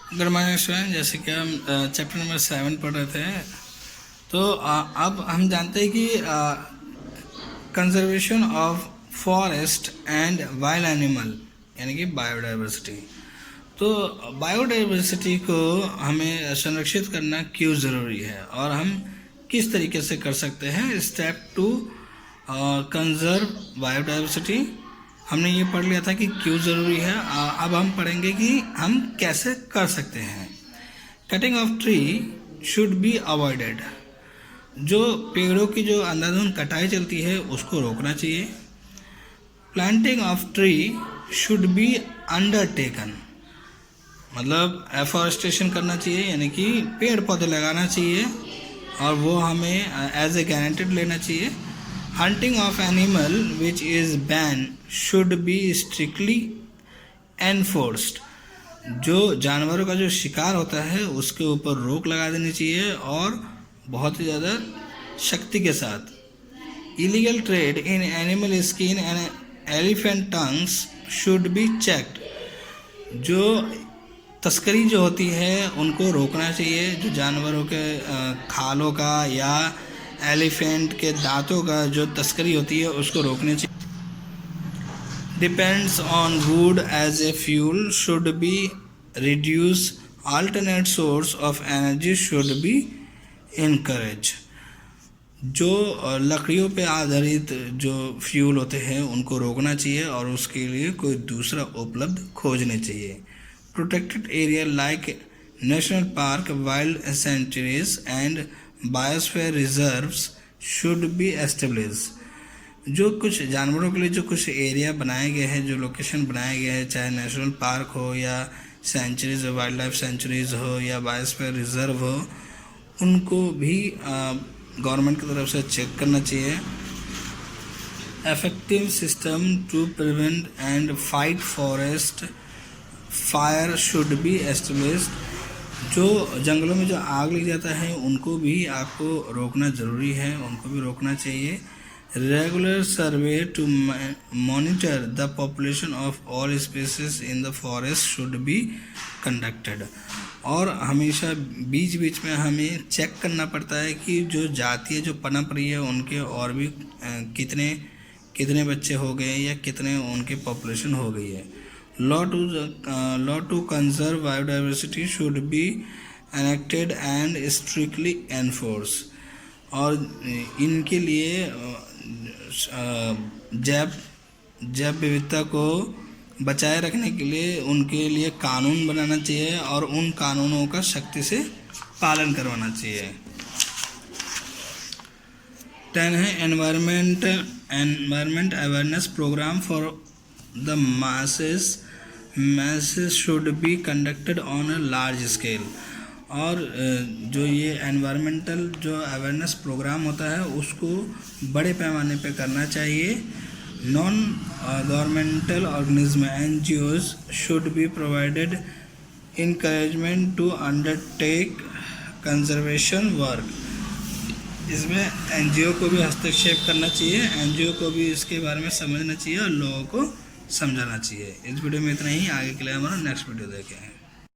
Good morning student, जैसे कि हम चैप्टर नंबर 7 पढ़ रहे थे। तो अब हम जानते हैं कि conservation of forest and wild animal यानी कि बायोडाइवर्सिटी। तो बायोडाइवर्सिटी को हमें संरक्षित करना क्यों ज़रूरी है और हम किस तरीके से कर सकते हैं। Step 2 conserve biodiversity. हमने ये पढ़ लिया था कि क्यों ज़रूरी है। अब हम पढ़ेंगे कि हम कैसे कर सकते हैं। Cutting of tree should be avoided. जो पेड़ों की जो अंधाधुंध कटाई चलती है उसको रोकना चाहिए। Planting of tree should be undertaken, मतलब एफॉरेस्टेशन करना चाहिए यानी कि पेड़ पौधे लगाना चाहिए और वो हमें एज ए गारंटेड लेना चाहिए। Hunting of animal which is ban should be strictly enforced. जो जानवरों का जो शिकार होता है उसके ऊपर रोक लगा देनी चाहिए और बहुत ही ज़्यादा शक्ति के साथ। Illegal trade in animal skin and elephant tongues should be checked. जो तस्करी जो होती है उनको रोकना चाहिए। जो जानवरों के खालों का या एलिफेंट के दांतों का जो तस्करी होती है उसको रोकना चाहिए। Depends on wood as a fuel should be reduce. Alternate source of energy should be encourage. जो लकड़ियों पे आधारित जो फ्यूल होते हैं उनको रोकना चाहिए और उसके लिए कोई दूसरा उपलब्ध खोजने चाहिए। Protected area like national park, wild sanctuaries and biosphere reserves should be established. जो कुछ जानवरों के लिए जो कुछ एरिया बनाए गए हैं, जो लोकेशन बनाए गए हैं, चाहे नेशनल पार्क हो या सेंचुरीज, वाइल्ड लाइफ सेंचुरीज हो या बायोस्फीयर रिजर्व हो, उनको भी गवर्नमेंट की तरफ से चेक करना चाहिए। Effective system to prevent and fight forest fire should be established. जो जंगलों में जो आग लग जाता है उनको भी आपको रोकना ज़रूरी है, उनको भी रोकना चाहिए। Regular survey to monitor the population of all species in the forest should be conducted. और हमेशा बीच बीच में हमें चेक करना पड़ता है कि जो जातियाँ जो पनप रही है उनके और भी कितने बच्चे हो गए या कितने उनकी पॉपुलेशन हो गई है। Law to conserve biodiversity should be enacted and strictly enforce. और इनके लिए जैव विविधता को बचाए रखने के लिए उनके लिए कानून बनाना चाहिए और उन कानूनों का सख्ती से पालन करवाना चाहिए। 10 है environment awareness program for the masses should be conducted on a large scale. और जो ये एनवायरमेंटल जो अवेयरनेस प्रोग्राम होता है उसको बड़े पैमाने पे करना चाहिए। Non governmental organism NGOs should be provided encouragement to undertake conservation work. इसमें NGO को भी हस्तक्षेप करना चाहिए, NGO को भी इसके बारे में समझना चाहिए और लोगों को समझाना चाहिए। इस वीडियो में इतना ही। आगे के लिए हमारा नेक्स्ट वीडियो देखें।